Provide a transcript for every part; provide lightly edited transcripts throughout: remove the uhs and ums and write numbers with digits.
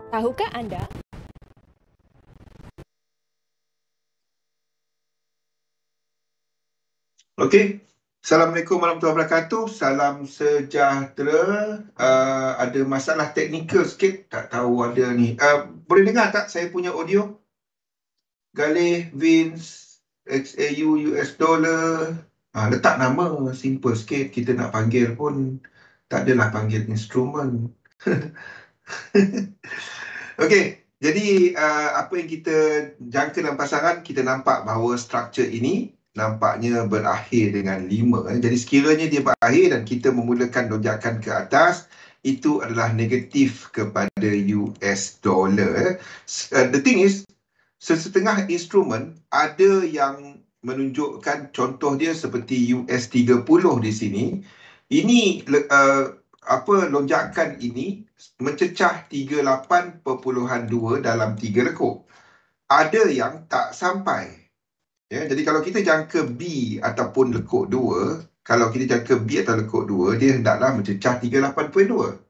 Tahukah anda? Okey. Assalamualaikum warahmatullahi wabarakatuh. Salam sejahtera. Ada masalah teknikal sikit. Tak tahu ada ni. Boleh dengar tak saya punya audio? Galih, Vince, XAU, US dollar. Letak nama simple sikit. Kita nak panggil pun tak adalah panggil instrumen. Okey. Jadi apa yang kita jangka dalam pasaran, kita nampak bahawa struktur ini nampaknya berakhir dengan 5. Jadi sekiranya dia berakhir dan kita memulakan lonjakan ke atas, itu adalah negatif kepada US dollar. The thing is, sesetengah instrumen ada yang menunjukkan contoh dia seperti US 30 di sini. Ini lonjakan ini mencecah 38.2 dalam 3 lekuk. Ada yang tak sampai. Ya, jadi kalau kita jangka B ataupun lekuk 2, kalau kita jangka B atau lekuk 2, dia hendaklah mencecah 38.2.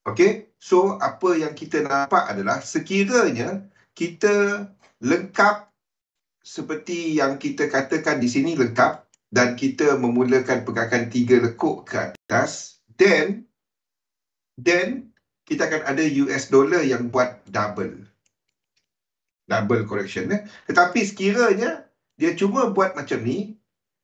Okey, so apa yang kita nampak adalah sekiranya kita lengkap seperti yang kita katakan di sini lengkap dan kita memulakan pergerakan 3 lekuk ke atas, then kita akan ada US dollar yang buat double correction. Tetapi sekiranya dia cuma buat macam ni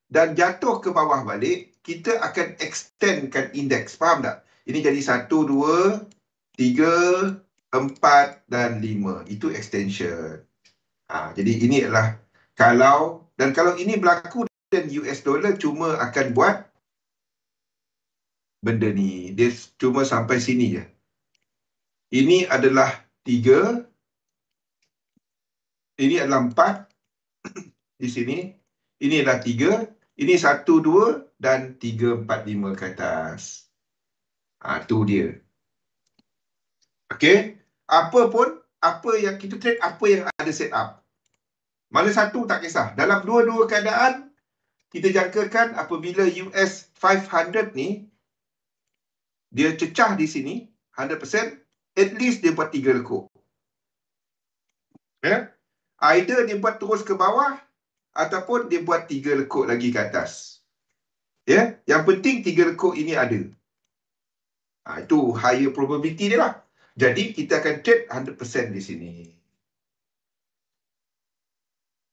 dan jatuh ke bawah balik, kita akan extendkan indeks. Faham tak? Ini jadi 1, 2, 3, 4 dan 5. Itu extension. Jadi ini adalah kalau ini berlaku dan US dollar cuma akan buat benda ni. Dia cuma sampai sini je. Ini adalah 3. Ini adalah 4 di sini. Ini adalah 3. Ini 1, 2 dan 3, 4, 5 ke atas. Tu dia. Okey. Apa yang kita trade, apa yang ada set up. Mana satu tak kisah. Dalam dua-dua keadaan, kita jangkakan apabila US 500 ni, dia cecah di sini, 100%, at least dia buat 3 lekuk. Ya? Either dia buat terus ke bawah ataupun dia buat 3 lekuk lagi ke atas. Ya, yang penting 3 lekuk ini ada. Itu higher probability dia lah. Jadi kita akan trade 100% di sini.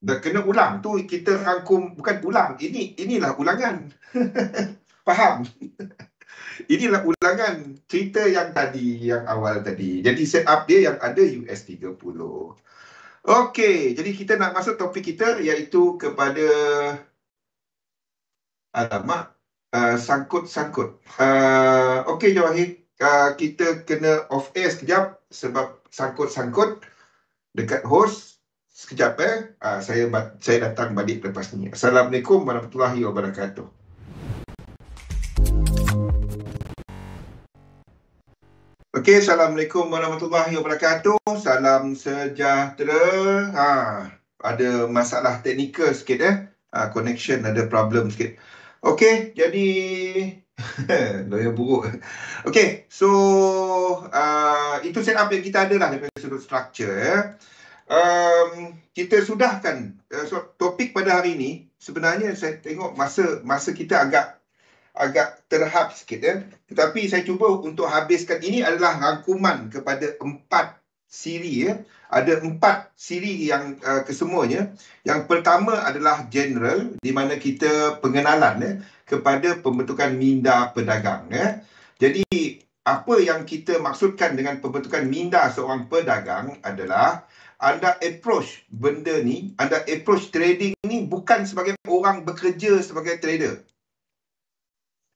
Dah kena ulang tu kita rangkum, bukan ulang. Inilah ulangan. Faham? Inilah ulangan cerita yang tadi, yang awal tadi. Jadi setup dia yang ada US 30. Okey, jadi kita nak masuk topik kita iaitu kepada sangkut-sangkut. Okey Jawahir, kita kena off air sekejap sebab sangkut-sangkut dekat host. Sekejap saya datang balik lepas ni. Assalamualaikum warahmatullahi wabarakatuh. Okey, Assalamualaikum warahmatullahi wabarakatuh. Salam sejahtera. Ada masalah teknikal sikit connection ada problem sikit. Okey, jadi lawyer buruk. Okey, so itu setup yang kita ada lah daripada sudut structure. Kita sudahkan topik pada hari ini. Sebenarnya saya tengok masa kita agak terhad sikit tetapi saya cuba untuk habiskan. Ini adalah rangkuman kepada 4 siri Ada 4 siri yang kesemuanya. Yang pertama adalah general, di mana kita pengenalan kepada pembentukan minda pedagang. Jadi apa yang kita maksudkan dengan pembentukan minda seorang pedagang adalah anda approach benda ni, anda approach trading ni bukan sebagai orang bekerja sebagai trader.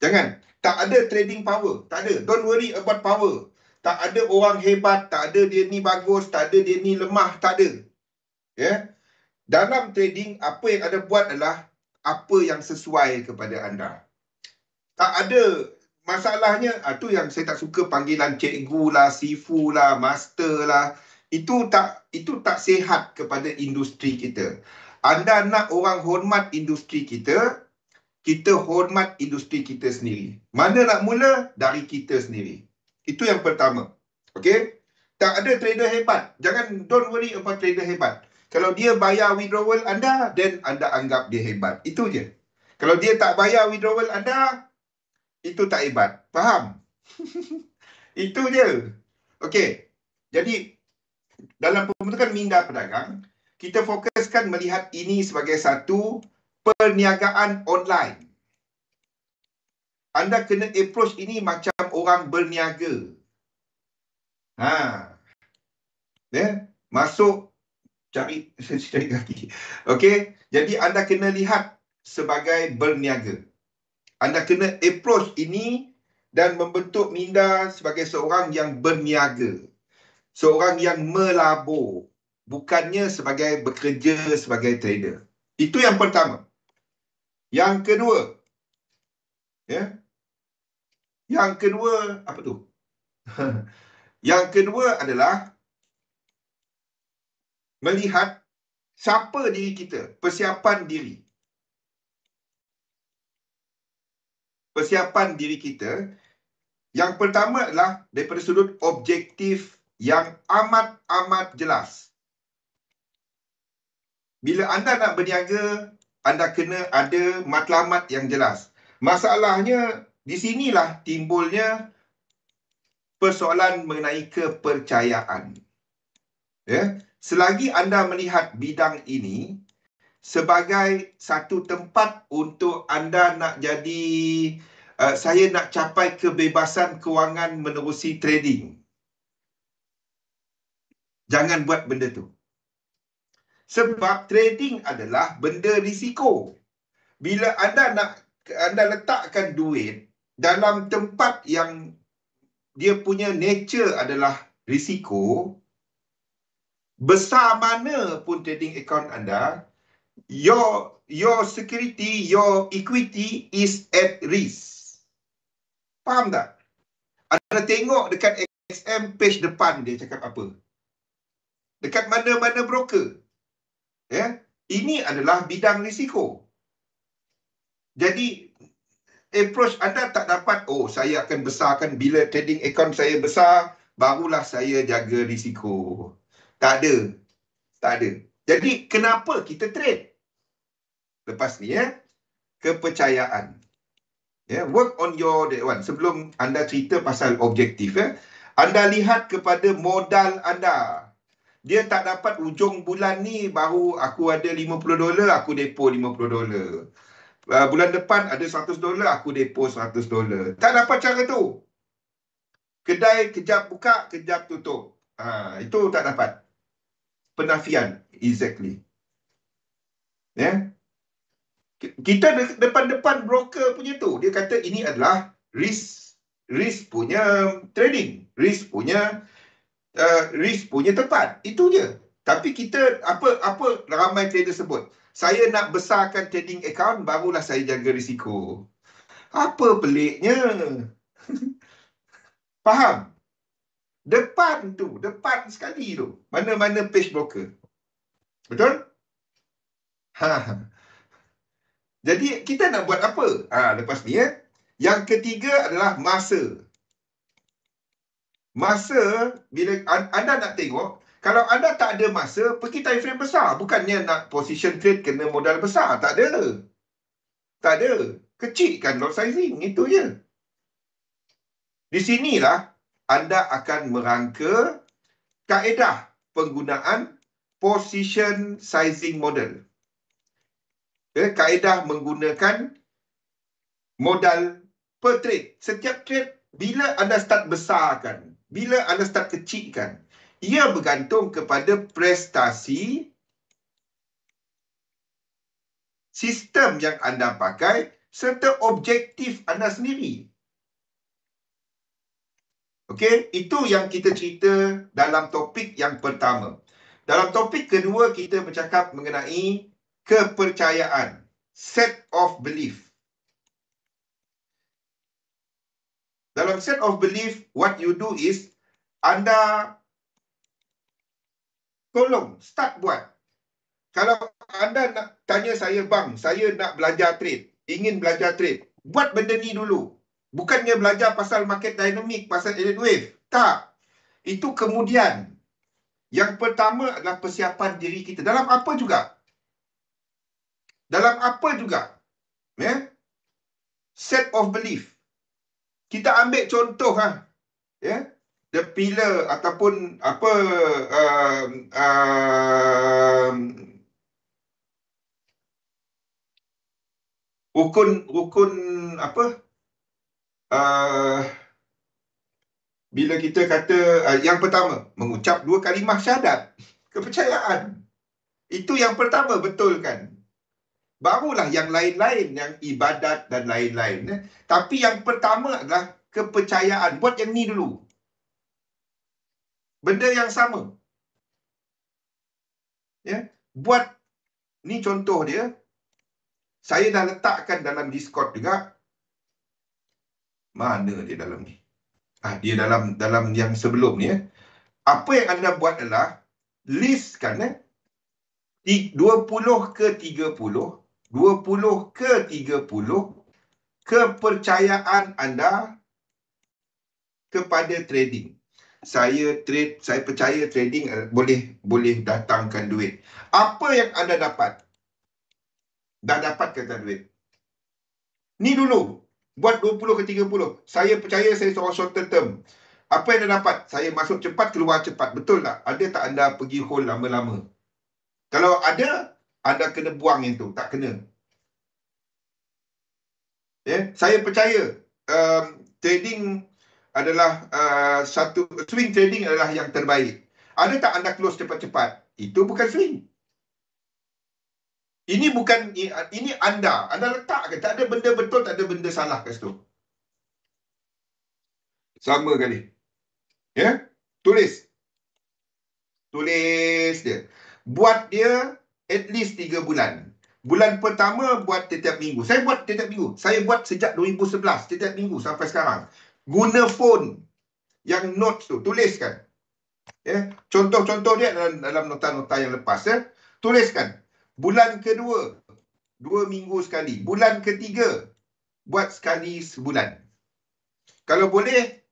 Jangan. Tak ada trading power. Tak ada. Don't worry about power. Tak ada orang hebat. Tak ada dia ni bagus. Tak ada dia ni lemah. Tak ada. Ya. Dalam trading, apa yang anda buat adalah apa yang sesuai kepada anda. Tak ada masalahnya. Itu yang saya tak suka panggilan cikgu lah, sifu lah, master lah. Itu tak sihat kepada industri kita. Anda nak orang hormat industri kita, kita hormat industri kita sendiri. Mana nak mula? Dari kita sendiri. Itu yang pertama. Okey? Tak ada trader hebat. Don't worry about trader hebat. Kalau dia bayar withdrawal anda, then anda anggap dia hebat. Itu je. Kalau dia tak bayar withdrawal anda, itu tak hebat. Faham? Itu je. Okey. Jadi, dalam pembentukan minda pedagang, kita fokuskan melihat ini sebagai satu perniagaan online. Anda kena approach ini macam orang berniaga. Masuk, cari lagi. Okey, jadi anda kena lihat sebagai berniaga. Anda kena approach ini dan membentuk minda sebagai seorang yang berniaga. Seorang yang melabur. Bukannya sebagai bekerja sebagai trader. Itu yang pertama. Yang kedua. Yang kedua, apa tu? Yang kedua adalah melihat siapa diri kita, persiapan diri. Persiapan diri kita. Yang pertama adalah daripada sudut objektif yang amat jelas. Bila anda nak berniaga, anda kena ada matlamat yang jelas. Masalahnya, di sinilah timbulnya persoalan mengenai kepercayaan. Selagi anda melihat bidang ini sebagai satu tempat untuk anda nak jadi, saya nak capai kebebasan kewangan menerusi trading. Jangan buat benda tu. Sebab trading adalah benda risiko. Bila anda letakkan duit dalam tempat yang dia punya nature adalah risiko, besar mana pun trading account anda, your security, your equity is at risk. Faham tak? Anda tengok dekat XM page depan dia cakap apa? Dekat mana-mana broker. Ini adalah bidang risiko. Jadi, approach anda tak dapat, saya akan besarkan bila trading account saya besar, barulah saya jaga risiko. Tak ada. Jadi, kenapa kita trade? Lepas ni, kepercayaan. Work on your that one. Sebelum anda cerita pasal objektif, anda lihat kepada modal anda. Dia tak dapat ujung bulan ni baru aku ada $50, aku depo $50. Bulan depan ada $100, aku depo $100. Tak dapat cara tu. Kedai kejap buka, kejap tutup. Itu tak dapat. Penafian. Exactly. Kita depan-depan broker punya tu. Dia kata ini adalah risk punya trading. Risk punya tempat. Itu je. Tapi kita, apa ramai trader sebut? Saya nak besarkan trading account, barulah saya jaga risiko. Apa peliknya? Faham? Depan sekali tu. Mana-mana page broker. Betul? Jadi, kita nak buat apa? Lepas ni, Yang ketiga adalah masa. Masa, bila anda nak tengok, kalau anda tak ada masa, pergi time frame besar. Bukannya nak position trade kena modal besar. Tak ada. Kecilkan lot sizing. Itu je. Di sinilah anda akan merangka kaedah penggunaan position sizing model. Kaedah menggunakan modal per trade. Setiap trade, bila anda start besarkan, bila anda start kecilkan, ia bergantung kepada prestasi sistem yang anda pakai serta objektif anda sendiri. Okey, itu yang kita cerita dalam topik yang pertama. Dalam topik kedua, kita bercakap mengenai kepercayaan, set of belief. Dalam set of belief, what you do is, anda tolong start buat. Kalau anda nak tanya saya, bang, saya nak belajar trade, ingin belajar trade, buat benda ni dulu. Bukannya belajar pasal market dynamic, pasal elliott wave. Tak. Itu kemudian. Yang pertama adalah persiapan diri kita. Dalam apa juga? Dalam apa juga? Ya? Set of belief. Kita ambil contoh ya, the pillar ataupun apa rukun apa bila kita kata yang pertama mengucap 2 kalimah syahadat, kepercayaan. Itu yang pertama, betul kan? Barulah yang lain-lain, yang ibadat dan lain-lain. Tapi yang pertama adalah kepercayaan. Buat yang ni dulu. Benda yang sama. Ya, buat ni contoh dia. Saya dah letakkan dalam Discord juga. Mana dia dalam ni? Dia dalam yang sebelum ni. Apa yang anda buat adalah listkan 20 ke 30, 20 ke 30 kepercayaan anda kepada trading. Saya percaya trading boleh datangkan duit. Apa yang anda dapat? Dah dapat kata duit. Ni dulu. Buat 20 ke 30. Saya percaya saya seorang short term. Apa yang anda dapat? Saya masuk cepat, keluar cepat. Betul tak? Ada tak anda pergi hold lama-lama? Kalau ada, anda kena buang yang tu. Tak kena. Saya percaya trading adalah swing trading adalah yang terbaik. Ada tak anda close cepat-cepat? Itu bukan swing. Ini bukan, ini anda letak ke? Tak ada benda betul, tak ada benda salah kat situ. Sama kali. Ya? Tulis dia. Buat dia at least 3 bulan. Bulan pertama buat setiap minggu. Saya buat setiap minggu. Saya buat sejak 2011 setiap minggu sampai sekarang. Guna phone yang notes tu, tuliskan. Ya, contoh-contoh dia dalam nota-nota yang lepas. Tuliskan. Bulan kedua 2 minggu sekali. Bulan ketiga buat sekali sebulan. Kalau boleh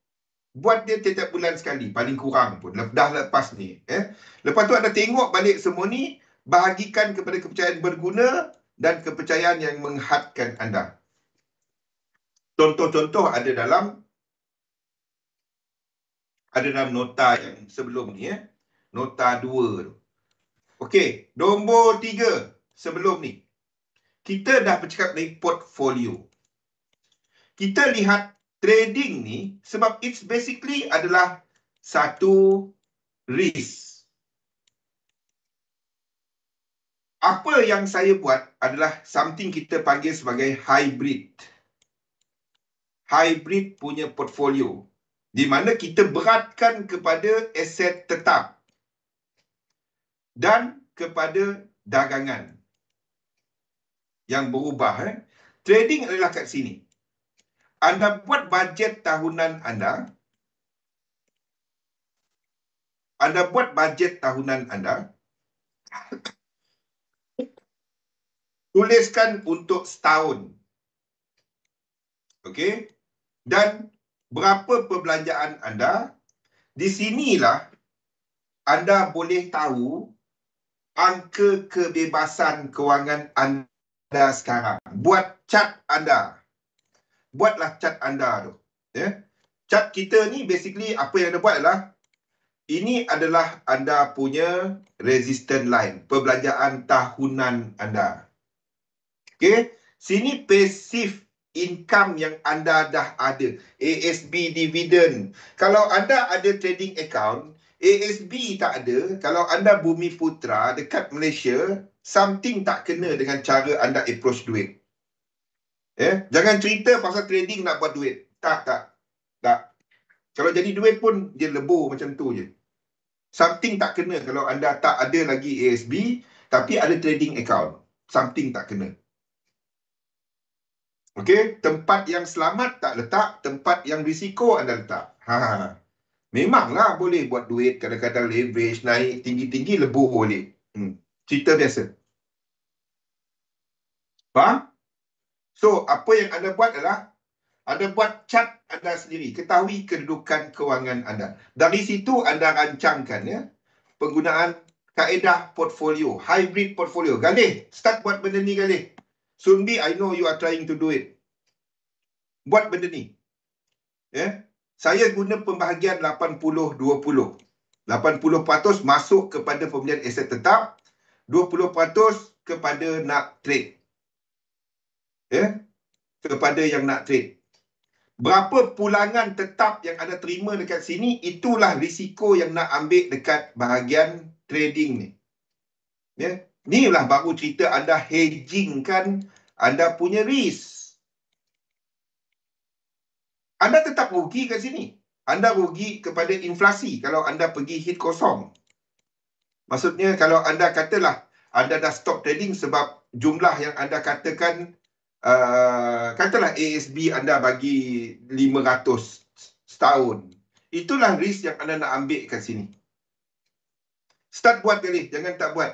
buat dia setiap bulan sekali, paling kurang pun. Dah lepas ni. Lepas tu anda tengok balik semua ni, bahagikan kepada kepercayaan berguna dan kepercayaan yang menghadkan anda. Contoh-contoh ada dalam nota yang sebelum ni. Nota 2 tu. Okey, nombor 3 sebelum ni. Kita dah bercakap dari portfolio. Kita lihat trading ni, sebab it's basically adalah satu risk. Apa yang saya buat adalah something kita panggil sebagai hybrid. Hybrid punya portfolio. Di mana kita beratkan kepada aset tetap dan kepada dagangan yang berubah. Trading adalah kat sini. Anda buat bajet tahunan anda. Anda buat bajet tahunan anda. Tuliskan untuk setahun. Okey? Dan berapa perbelanjaan anda. Di sinilah anda boleh tahu angka kebebasan kewangan anda sekarang. Buat chart anda. Buatlah chart anda tu. Chart kita ni basically apa yang anda buat adalah ini adalah anda punya resistance line. Perbelanjaan tahunan anda. Okey? Sini passive income yang anda dah ada. ASB dividend. Kalau anda ada trading account, ASB tak ada. Kalau anda Bumi Putra dekat Malaysia, something tak kena dengan cara anda approach duit. Jangan cerita pasal trading nak buat duit. Tak. Kalau jadi duit pun dia lebur macam tu je. Something tak kena kalau anda tak ada lagi ASB tapi ada trading account. Something tak kena. Okey, tempat yang selamat tak letak, tempat yang risiko anda letak. Memanglah boleh buat duit, kadang-kadang leverage naik tinggi-tinggi lebur boleh. Cerita biasa. Faham? So, apa yang anda buat adalah Anda buat chart anda sendiri. Ketahui kedudukan kewangan anda. Dari situ anda rancangkan ya penggunaan kaedah portfolio, hybrid portfolio. Galih, start buat benda ni Galih. Sunbi, I know you are trying to do it. Buat benda ni. Ya. Saya guna pembahagian 80-20. 80% masuk kepada pembelian aset tetap, 20% kepada nak trade. Ya. Kepada yang nak trade. Berapa pulangan tetap yang anda terima dekat sini, itulah risiko yang nak ambil dekat bahagian trading ni. Ya. Inilah baru cerita anda hedgingkan anda punya risk. Anda tetap rugi kat sini. Anda rugi kepada inflasi kalau anda pergi hit kosong. Maksudnya kalau anda katalah anda dah stop trading sebab jumlah yang anda katakan katalah ASB anda bagi 500 setahun. Itulah risk yang anda nak ambil kat sini. Start buat kali, jangan tak buat.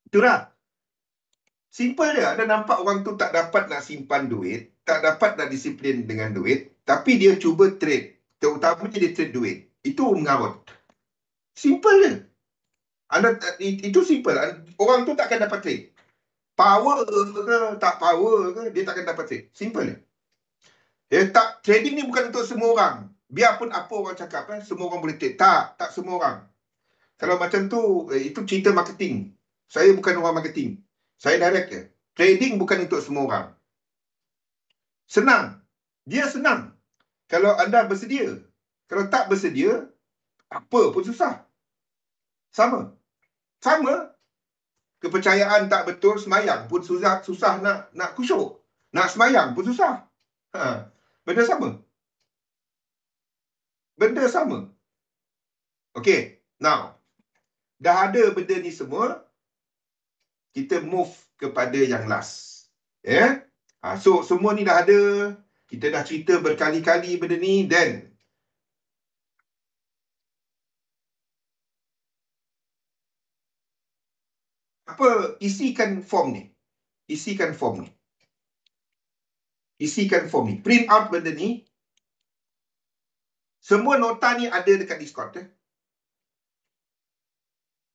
Itulah. Simple dia. Anda nampak orang tu tak dapat nak simpan duit, tak dapat nak disiplin dengan duit, tapi dia cuba trade. Terutamanya dia trade duit. Itu mengarut. Simple dia. Itu simple. Orang tu takkan dapat trade. Power ke tak power ke, dia takkan dapat trade. Simple dia. Trading ni bukan untuk semua orang. Biarpun apa orang cakap, semua orang boleh trade. Tak semua orang. Kalau macam tu, itu cerita marketing. Saya bukan orang marketing. Saya direct je. Trading bukan untuk semua orang. Senang. Dia senang. Kalau anda bersedia. Kalau tak bersedia, apa pun susah. Sama. Kepercayaan tak betul, semayang pun susah nak khusyuk. Nak semayang pun susah. Benda sama. Okay. Now, dah ada benda ni semua, kita move kepada yang last. Ya? So, semua ni dah ada. Kita dah cerita berkali-kali benda ni. Then, isikan form ni. Print out benda ni. Semua nota ni ada dekat Discord.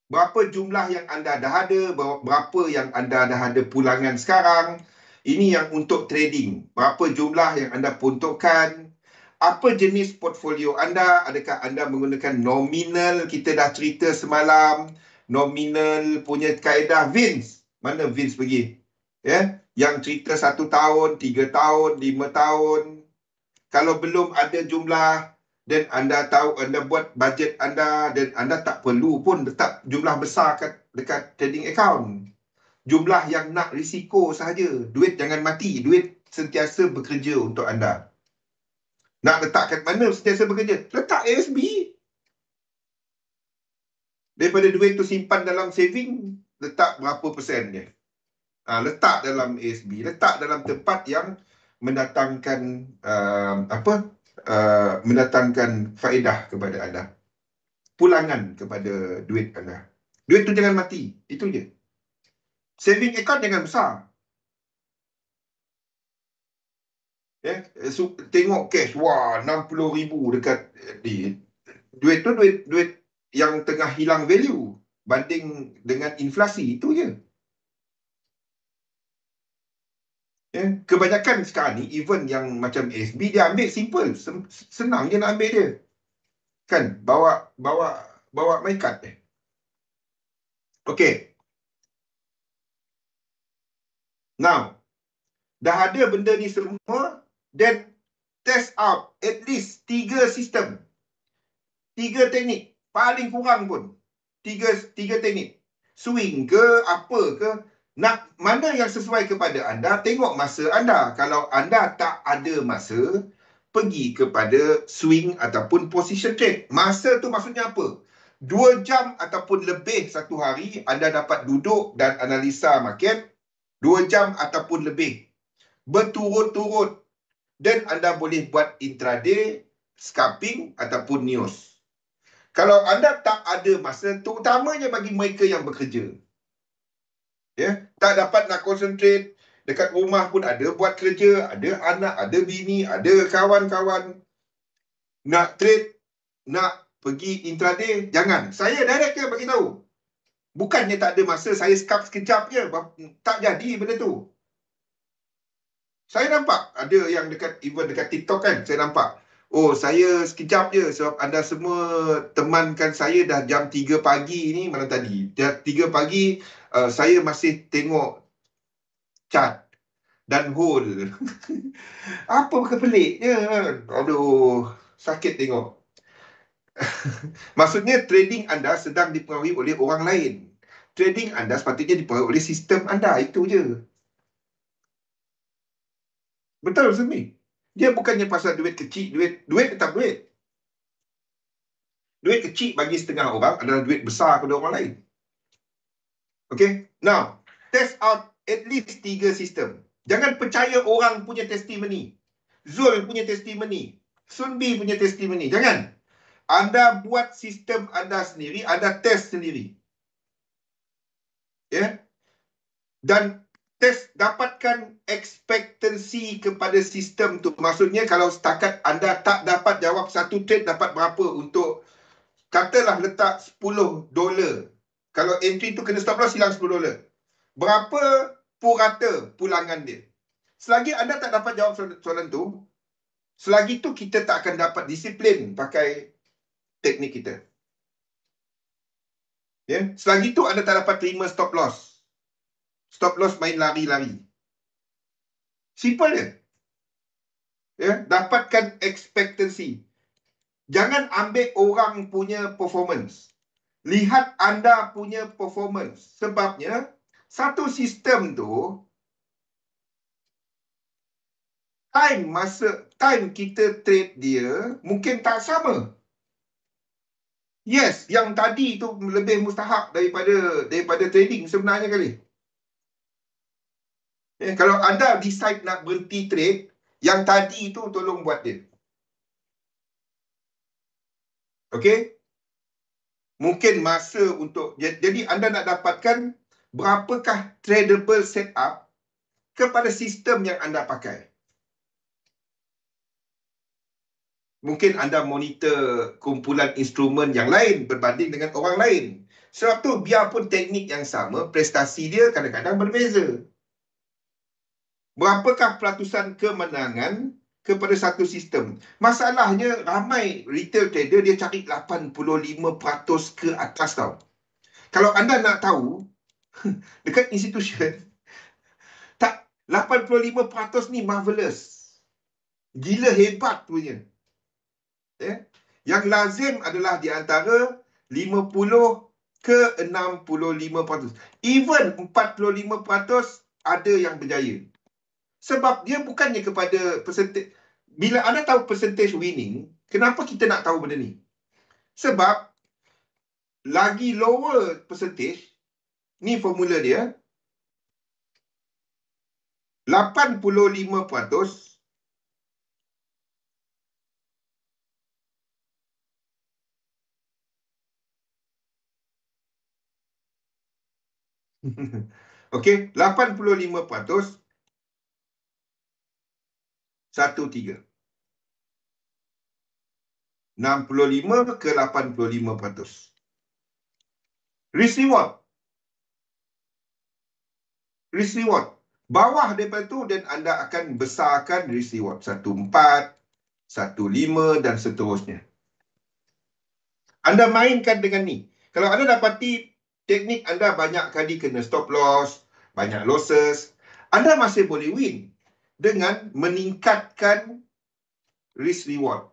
Berapa jumlah yang anda dah ada, berapa yang anda dah ada pulangan sekarang. Ini yang untuk trading. Berapa jumlah yang anda peruntukkan. Apa jenis portfolio anda? Adakah anda menggunakan nominal? Kita dah cerita semalam. Nominal punya kaedah Vince. Mana Vince pergi? Ya, yang cerita 1 tahun, 3 tahun, 5 tahun. Kalau belum ada jumlah dan anda tahu, anda buat bajet anda dan anda tak perlu pun letak jumlah besar dekat trading account. Jumlah yang nak risiko sahaja. Duit jangan mati. Duit sentiasa bekerja untuk anda. Nak letak kat mana sentiasa bekerja? Letak ASB. Daripada duit tu simpan dalam saving, letak berapa persen dia. Letak dalam ASB. Letak dalam tempat yang mendatangkan mendatangkan faedah kepada anda. Pulangan kepada duit anda. Duit tu jangan mati. Itu je. Saving account jangan besar. Tengok cash. Wah, 60,000 dekat di. Duit tu duit yang tengah hilang value banding dengan inflasi. Itu je. Kebanyakan sekarang ni, even yang macam SB, dia ambil simple. Senang je nak ambil dia. Kan? Bawa my card dia. Okay. Now, dah ada benda ni semua, then test out at least 3 sistem. 3 teknik. Paling kurang pun. 3 teknik. Swing ke, apa ke. Nak mana yang sesuai kepada anda, tengok masa anda. Kalau anda tak ada masa, pergi kepada swing ataupun position trade. Masa tu maksudnya apa? 2 jam ataupun lebih satu hari, anda dapat duduk dan analisa market 2 jam ataupun lebih. Berturut-turut. Dan anda boleh buat intraday, scalping ataupun news. Kalau anda tak ada masa, terutamanya bagi mereka yang bekerja. Tak dapat nak concentrate Dekat rumah pun ada buat kerja, ada anak, ada bini, ada kawan-kawan. Nak trade, nak pergi intraday, jangan. Saya direct je bagi tahu. Bukannya tak ada masa, saya scalp sekejap je. Tak jadi benda tu. Saya nampak ada yang even dekat TikTok kan, saya nampak. Oh, saya sekejap je sebab anda semua temankan saya dah jam 3 pagi ni malam tadi. Dah 3 pagi, saya masih tengok chart dan hold. Apa kepeliknya? Aduh, sakit tengok. Maksudnya trading anda sedang dipengaruhi oleh orang lain. Trading anda sepatutnya dipengaruhi oleh sistem anda. Itu je. Betul, Sumi. Dia bukannya pasal duit kecil, duit tetap duit. Duit kecil bagi setengah orang adalah duit besar kepada orang lain. Okay? Now, test out at least 3 sistem. Jangan percaya orang punya testimoni. Zul punya testimoni. Sunbi punya testimoni. Jangan. Anda buat sistem anda sendiri, anda test sendiri. Ya? Yeah? Dan test, dapatkan ekspektasi kepada sistem tu. Maksudnya kalau setakat anda tak dapat jawab satu trade, dapat berapa untuk, katalah letak $10. Kalau entry tu kena stop loss, hilang $10. Berapa purata pulangan dia? Selagi anda tak dapat jawab soalan tu, selagi tu kita tak akan dapat disiplin pakai teknik kita. Ya? Selagi tu anda tak dapat terima stop loss. Stop loss main lari-lari. Simple je. Ya, dapatkan ekspektasi. Jangan ambil orang punya performance. Lihat anda punya performance. Sebabnya, satu sistem tu, time kita trade dia mungkin tak sama. Yes, yang tadi tu lebih mustahak daripada trading sebenarnya kali. Kalau anda decide nak berhenti trade, yang tadi tu tolong buat dia. Okey? Mungkin masa untuk, jadi anda nak dapatkan berapakah tradable setup kepada sistem yang anda pakai. Mungkin anda monitor kumpulan instrumen yang lain berbanding dengan orang lain. Sebab tu biarpun teknik yang sama, prestasi dia kadang-kadang berbeza. Berapakah pelatusan kemenangan kepada satu sistem? Masalahnya ramai retail trader dia cari 85% ke atas tau. Kalau anda nak tahu, dekat institution, tak, 85% ni marvelous. Gila hebat punya. Yang lazim adalah di antara 50 ke 65%. Even 45% ada yang berjaya. Sebab dia bukannya kepada percentage. Bila anda tahu percentage winning, kenapa kita nak tahu benda ni? Sebab lagi lower percentage, ni formula dia, 85%. Okey, 85% 1-3. 65 ke 85%. Risk reward. Risk reward. Bawah daripada tu dan anda akan besarkan risk reward. 1-4, 1-5 dan seterusnya. Anda mainkan dengan ni. Kalau anda dapati teknik anda banyak kali kena stop loss, banyak losses, anda masih boleh win dengan meningkatkan risk reward.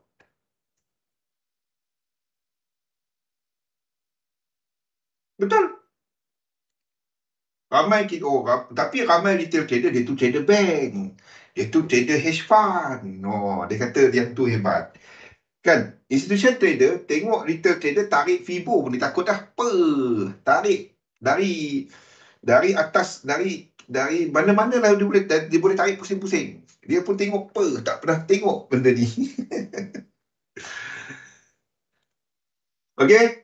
Betul. Ramai kita tapi ramai retail trader dia tu trader bank. Dia tu trader hedge fund. Oh, dia kata yang tu hebat. Kan, institution trader tengok retail trader tarik FIBO pun dia takut dah. Tarik dari atas, dari mana-mana lah dia boleh tarik pusing-pusing. Dia pun tengok tak pernah tengok benda ni. Okey?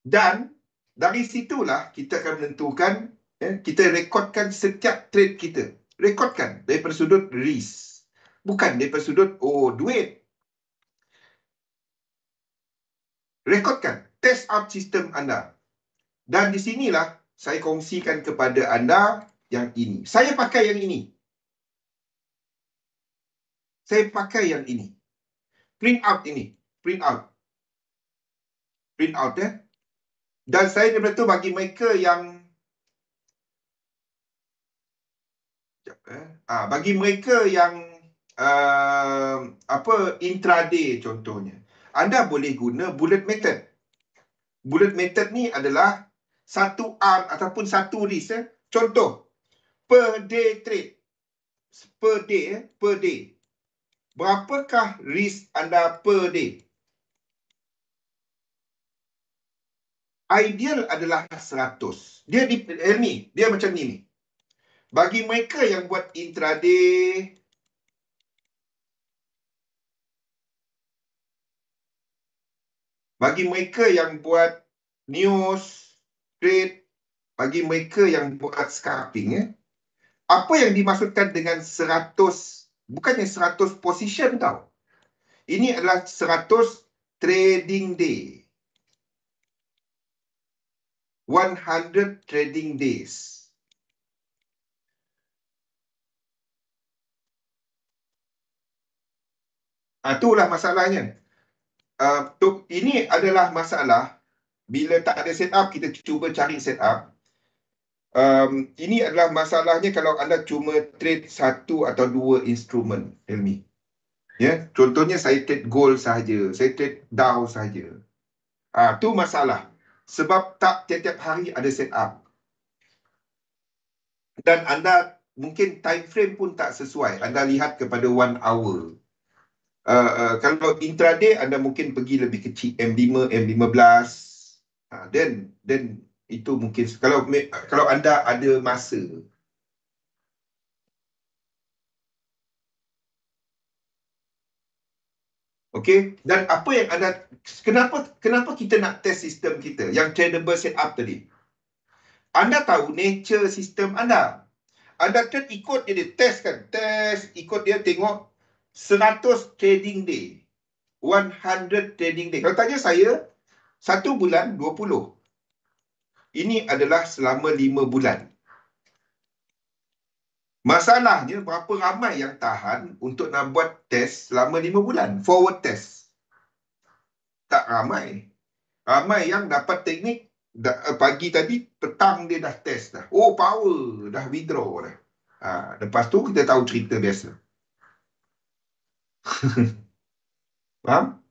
Dan dari situlah kita akan menentukan Kita rekodkan setiap trade kita. Rekodkan daripada sudut risk. Bukan daripada sudut, duit. Rekodkan. Test out sistem anda. Dan di sinilah saya kongsikan kepada anda yang ini. Saya pakai yang ini. Saya pakai yang ini. Print out ini. Print out. Print out Dan saya daripada tu bagi mereka yang bagi mereka yang intraday contohnya. Anda boleh guna bullet method. Bullet method ni adalah satu arm ataupun satu risk. Contoh, per day trade. Per day. Berapakah risk anda per day? Ideal adalah 100. Dia macam ni. Bagi mereka yang buat intraday, bagi mereka yang buat news, trade, bagi mereka yang buat scalping, apa yang dimaksudkan dengan 100, bukannya 100 position tau. Ini adalah 100 trading day. 100 trading days. Itulah masalahnya. Ini adalah masalah bila tak ada set up, kita cuba cari set up. Ini adalah masalahnya kalau anda cuma trade satu atau dua instrumen, Helmi. Contohnya saya trade gold sahaja, saya trade Dow sahaja. Itu masalah. Sebab tak tiap-tiap hari ada set up. Dan anda mungkin time frame pun tak sesuai. Anda lihat kepada 1 hour. Kalau intraday anda mungkin pergi lebih kecil, M5, M15. Then itu mungkin kalau anda ada masa. Okey, dan apa yang anda kenapa kita nak test sistem kita yang tradable setup tadi? Anda tahu nature sistem anda. Anda trade ikut dia test kan, ikut dia tengok 100 trading day. 100 trading day. Kalau tanya saya, 1 bulan 20. Ini adalah selama 5 bulan. Masalahnya berapa ramai yang tahan untuk nak buat test selama 5 bulan. Forward test. Tak ramai. Ramai yang dapat teknik pagi tadi, petang dia dah test dah. Power. Dah withdraw dah. Lepas tu kita tahu cerita biasa. Faham?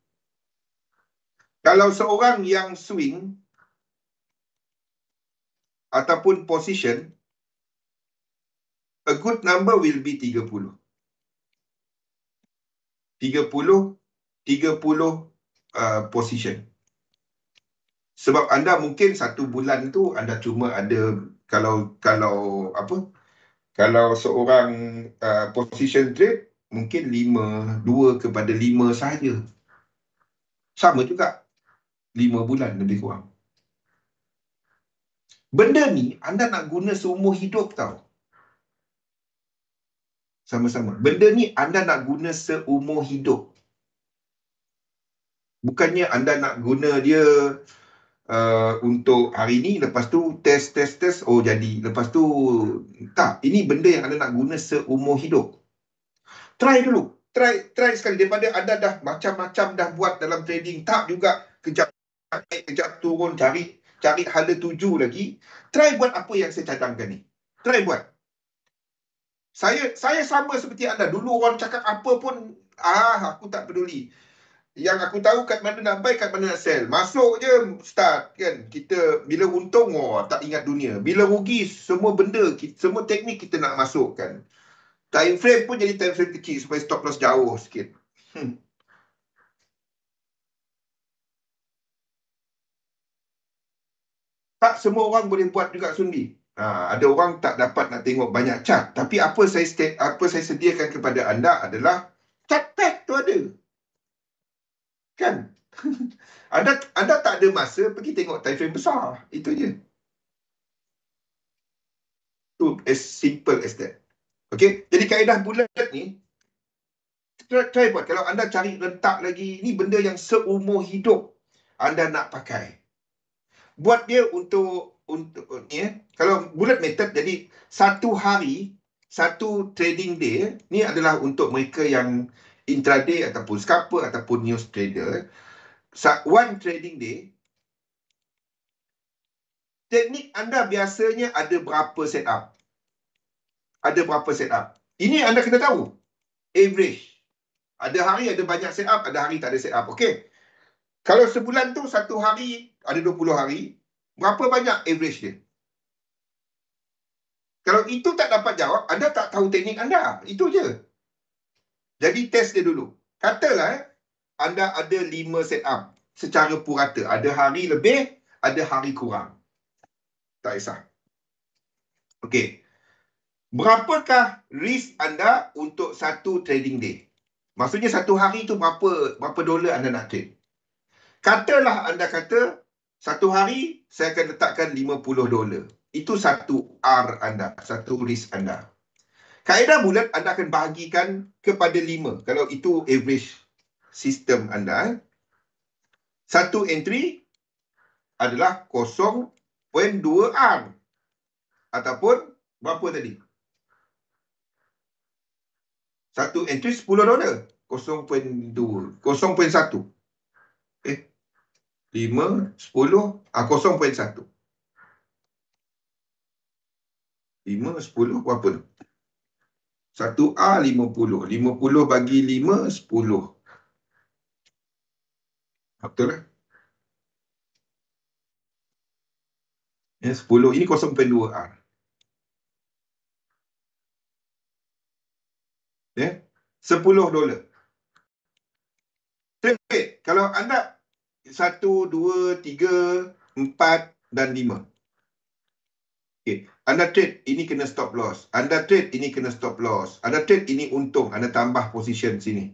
Kalau seorang yang swing ataupun position, a good number will be 30. 30 position. Sebab anda mungkin 1 bulan tu anda cuma ada kalau seorang position trade mungkin 2/5 sahaja. Sama juga 5 bulan lebih kurang. Benda ni anda nak guna seumur hidup tau. Sama-sama. Benda ni anda nak guna seumur hidup. Bukannya anda nak guna dia untuk hari ni, lepas tu test, jadi. Lepas tu, tak. Ini benda yang anda nak guna seumur hidup. Try dulu. Try sekali. Daripada anda dah macam-macam dah buat dalam trading, tak juga kejap naik, kejap turun, cari hala tuju lagi. Try buat apa yang saya cadangkan ni. Try buat. Saya sama seperti anda. Dulu orang cakap apa pun, aku tak peduli. Yang aku tahu kat mana nak buy, kat mana nak sell. Masuk je, start kan. Kita bila untung, tak ingat dunia. Bila rugi, semua benda, semua teknik kita nak masukkan. Time frame pun jadi time frame kecil supaya stop loss jauh sikit. Tak semua orang boleh buat juga sundi. Ada orang tak dapat nak tengok banyak chart. Tapi apa saya sediakan kepada anda adalah chart pack tu ada. Kan? Anda tak ada masa pergi tengok time frame besar. Itu je. as simple as that. Okay, jadi kaedah bulat ni, try buat. Kalau anda cari rentak lagi, ni benda yang seumur hidup anda nak pakai. Buat dia untuk ni kalau bulat method, jadi satu hari, satu trading day, ni adalah untuk mereka yang intraday ataupun scalper ataupun news trader. One trading day, teknik anda biasanya ada berapa setup? Ada berapa setup? Ini anda kena tahu. Average. Ada hari ada banyak setup, ada hari tak ada setup. Okey. Kalau sebulan tu satu hari ada 20 hari, berapa banyak average dia? Kalau itu tak dapat jawab, anda tak tahu teknik anda. Itu je. Jadi test dia dulu. Katalah anda ada 5 setup secara purata. Ada hari lebih, ada hari kurang. Tak kisah. Okey. Berapakah risk anda untuk satu trading day? Maksudnya satu hari tu berapa dolar anda nak trade? Katalah anda kata satu hari saya akan letakkan 50 dolar. Itu satu R anda, satu risk anda. Kaedah bulat anda akan bahagikan kepada 5. Kalau itu average sistem anda. Satu entry adalah 0.2 R. Ataupun berapa tadi? Satu entry 10 dolar. 0.2. 0.1. 5, 10, 0.1. 5, 10, berapa tu? 1A 50. 50 bagi 5, 10. Betul lah. Ya, 10. Ini 0.2R. Ya, 10 dolar. Trade. Kalau anda 1, 2, 3, 4 dan 5. Okay. Anda trade, ini kena stop loss. Anda trade, ini kena stop loss. Anda trade, ini untung. Anda tambah position sini.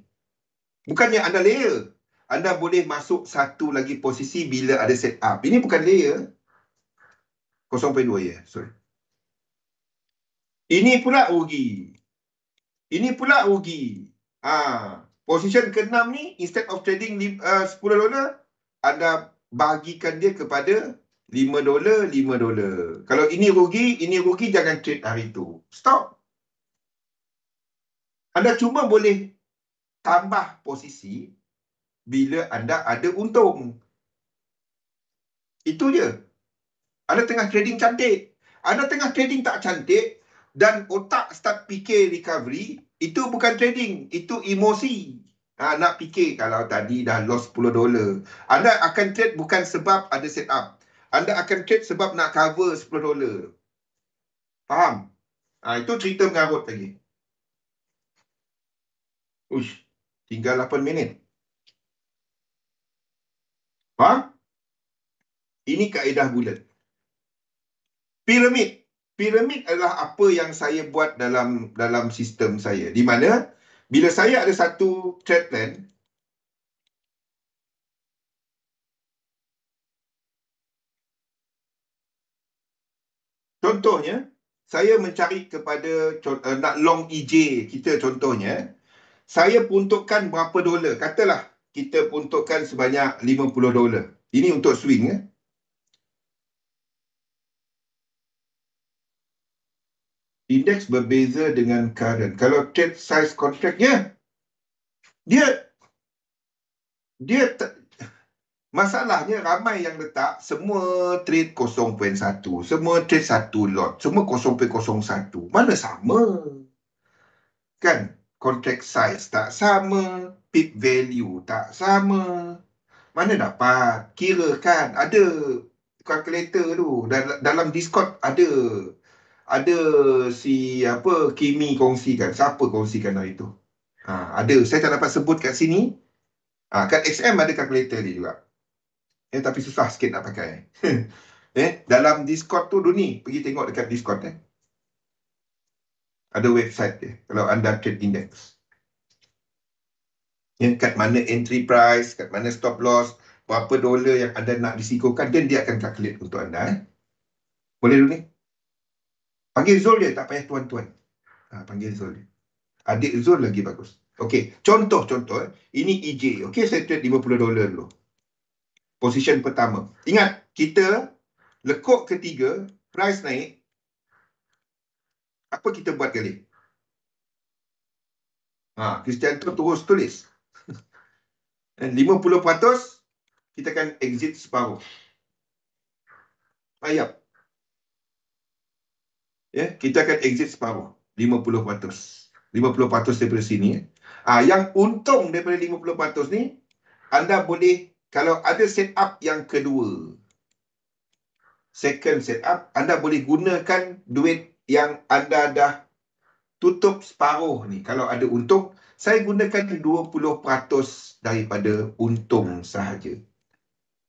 Bukannya anda layer. Anda boleh masuk satu lagi posisi bila ada set up. Ini bukan layer. 0.2 ya, sorry. Ini pula rugi. Ini pula rugi. Position ke-6 ni, instead of trading 10 dolar, anda bahagikan dia kepada 5 dolar, 5 dolar. Kalau ini rugi, jangan trade hari tu. Stop. Anda cuma boleh tambah posisi bila anda ada untung. Itu je. Anda tengah trading cantik. Anda tengah trading tak cantik dan otak start fikir recovery, itu bukan trading, itu emosi. Nak fikir kalau tadi dah loss 10 dolar. Anda akan trade bukan sebab ada setup. Anda akan trade sebab nak cover 10 dolar. Faham? Itu cerita mengarut lagi. Uish, tinggal 8 minit. Faham? Ini kaedah bulat. Piramid. Piramid adalah apa yang saya buat dalam sistem saya. Di mana bila saya ada satu trade plan, contohnya saya mencari kepada nak long EJ kita, contohnya saya peruntukkan berapa dolar. Katalah kita peruntukkan sebanyak 50 dolar. Ini untuk swing. Indeks berbeza dengan current. Kalau trade size contractnya, dia masalahnya ramai yang letak semua trade 0.1, semua trade satu lot, semua 0.01. Mana sama? Kan? Contract size tak sama, peak value tak sama. Mana dapat? Kira kan ada calculator tu. Dalam Discord ada si Kimi kongsikan. Siapa kongsikan hari tu? Ada. Saya tak dapat sebut kat sini. Kat XM ada calculator dia juga. Tapi susah sikit nak pakai. Dalam Discord tu ni, pergi tengok dekat Discord. Ada website dia. Kalau anda trade index. Kat mana entry price, kat mana stop loss, berapa dolar yang anda nak risikokan, dan dia akan calculate untuk anda. Boleh dulu ni? Panggil Zul dia, tak payah tuan-tuan. Panggil Zul dia. Adik Zul lagi bagus. Okey, contoh. Ini EJ. Okey, saya trade $50 dulu. Position pertama. Ingat, kita lekuk ketiga, price naik. Apa kita buat kali? Kristianto terus tulis. 50%, kita akan exit separuh. Ayap. Kita akan exit separuh. 50%. 50% daripada sini. Yang untung daripada 50% ni, anda boleh, kalau ada setup yang kedua, second setup, anda boleh gunakan duit yang anda dah tutup separuh ni. Kalau ada untung, saya gunakan 20% daripada untung sahaja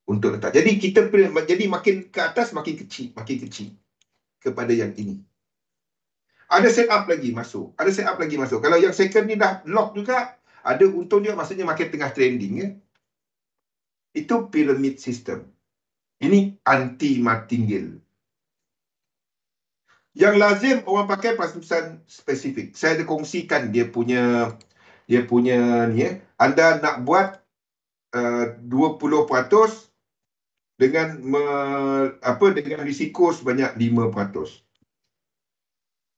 untuk letak. Jadi jadi makin ke atas makin kecil kepada yang ini. Ada setup lagi masuk. Kalau yang second ni dah lock juga, ada untung dia, maksudnya makin tengah trending ya. Itu pyramid system. Ini anti martingale. Yang lazim orang pakai pasal spesifik. Saya ada kongsikan dia punya ni ya. Anda nak buat 20% dengan dengan risiko sebanyak 5%.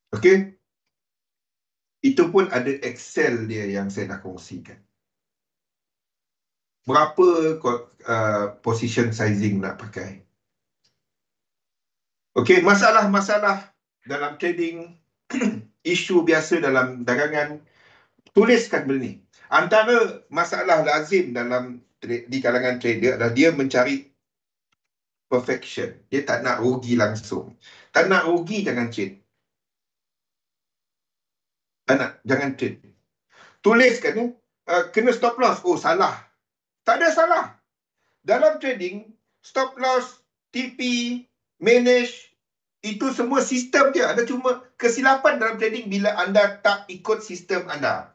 Okey? Itu pun ada Excel dia yang saya dah kongsikan. Berapa position sizing nak pakai? Okey, masalah-masalah dalam trading, isu biasa dalam dagangan, tuliskan benda ni. Antara masalah lazim di kalangan trader adalah dia mencari perfection. Dia tak nak rugi langsung. Tak nak rugi, jangan trade. Jangan trade. Tuliskan ya. Kena stop loss. Oh, salah. Tak ada salah. Dalam trading, stop loss, TP, manage, itu semua sistem dia. Ada cuma kesilapan dalam trading bila anda tak ikut sistem anda.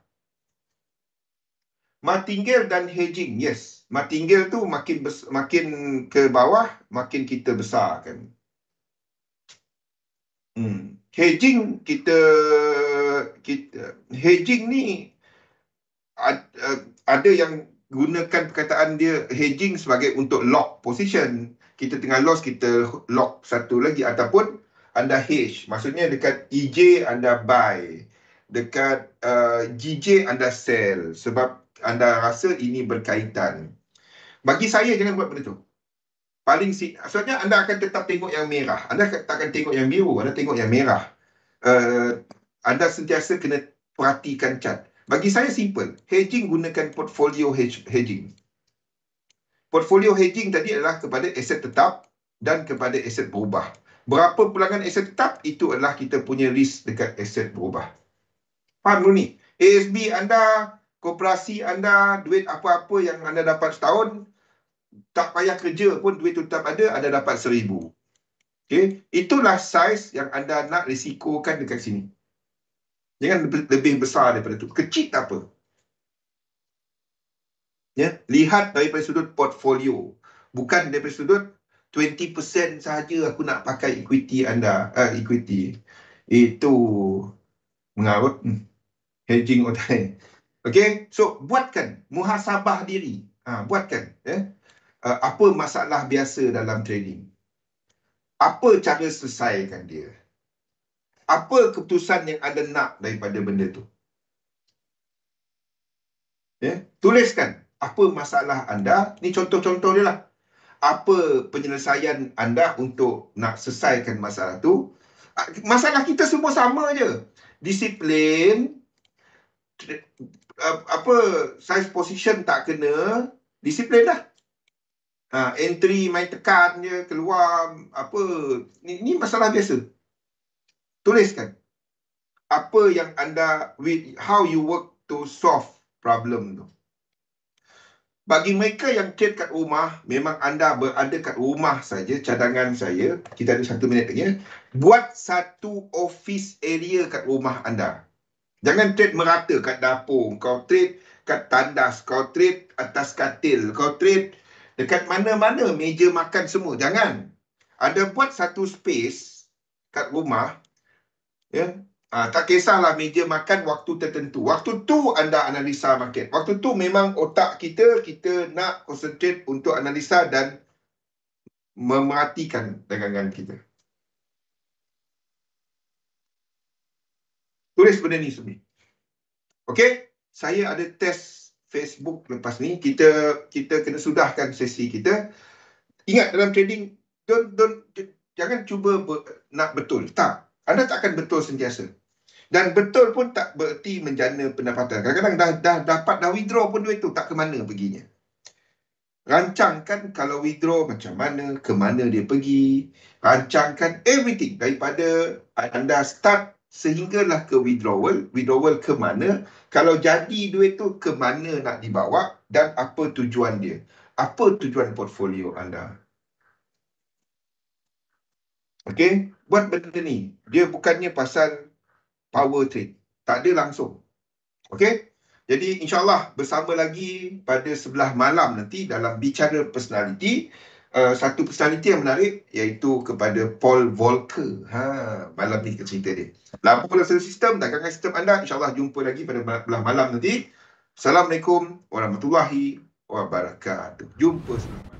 Martingale dan hedging, yes. Martingale tu makin ke bawah, makin kita besarkan. Hedging hedging ni ada yang gunakan perkataan dia hedging sebagai untuk lock position. Kita tengah loss, kita lock satu lagi, ataupun anda hedge. Maksudnya dekat EJ anda buy, dekat GJ anda sell, sebab anda rasa ini berkaitan. Bagi saya, jangan buat benda tu. Maksudnya anda akan tetap tengok yang merah. Anda tak akan tengok yang biru, anda tengok yang merah. Anda sentiasa kena perhatikan chart. Bagi saya simple. Hedging, gunakan portfolio hedging. Portfolio hedging tadi adalah kepada aset tetap dan kepada aset berubah. Berapa pulangan aset tetap, itu adalah kita punya risk dekat aset berubah. Faham ni? ASB anda, koperasi anda, duit apa-apa yang anda dapat setahun, tak payah kerja pun duit tu tetap ada, anda dapat 1,000. Okay? Itulah saiz yang anda nak risikokan dekat sini. Jangan lebih besar daripada itu. Kecil tak apa. Ya, lihat daripada sudut portfolio. Bukan daripada sudut 20% sahaja aku nak pakai equity anda. Equity. Itu mengarut. Hedging otai. Okay, so buatkan muhasabah diri. Buatkan. Apa masalah biasa dalam trading? Apa cara selesaikan dia? Apa keputusan yang anda nak daripada benda tu? Tuliskan apa masalah anda. Ni contoh-contoh dia lah. Apa penyelesaian anda untuk nak selesaikan masalah tu? Masalah kita semua sama je. Disiplin, size position tak kena, disiplin lah. Entry main tekan je, keluar, ni masalah biasa. Tuliskan apa yang anda, how you work to solve problem tu. Bagi mereka yang trade kat rumah, memang anda berada kat rumah saja, cadangan saya, kita ada 1 minit lagi, buat satu office area kat rumah anda. Jangan trade merata kat dapur, kau trade kat tandas, kau trade atas katil, kau trade dekat mana-mana, meja makan semua. Jangan. Anda buat satu space kat rumah, Ya. Tak kisahlah meja makan waktu tertentu. Waktu tu anda analisa market. Waktu tu memang otak kita nak concentrate untuk analisa dan memerhatikan dagangan kita. Tulis benda ni semua. Okey, saya ada test Facebook lepas ni. Kita kena sudahkan sesi kita. Ingat dalam trading, jangan cuba nak betul. Tak. Anda tak akan betul sentiasa. Dan betul pun tak bererti menjana pendapatan. Kadang-kadang dah dapat dah withdraw pun duit tu tak ke mana perginya. Rancangkan kalau withdraw macam mana, ke mana dia pergi. Rancangkan everything daripada anda start sehinggalah ke withdrawal ke mana. Kalau jadi duit tu ke mana nak dibawa dan apa tujuan dia. Apa tujuan portfolio anda. Okey, buat benda ni. Dia bukannya pasal power trade. Tak ada langsung. Okey? Jadi insyaAllah bersama lagi pada sebelah malam nanti dalam bicara personality. Satu personality yang menarik iaitu kepada Paul Volcker. Malam ni kita cerita dia. Lampu dalam sistem, dagangan sistem anda. InsyaAllah jumpa lagi pada sebelah malam nanti. Assalamualaikum warahmatullahi wabarakatuh. Jumpa.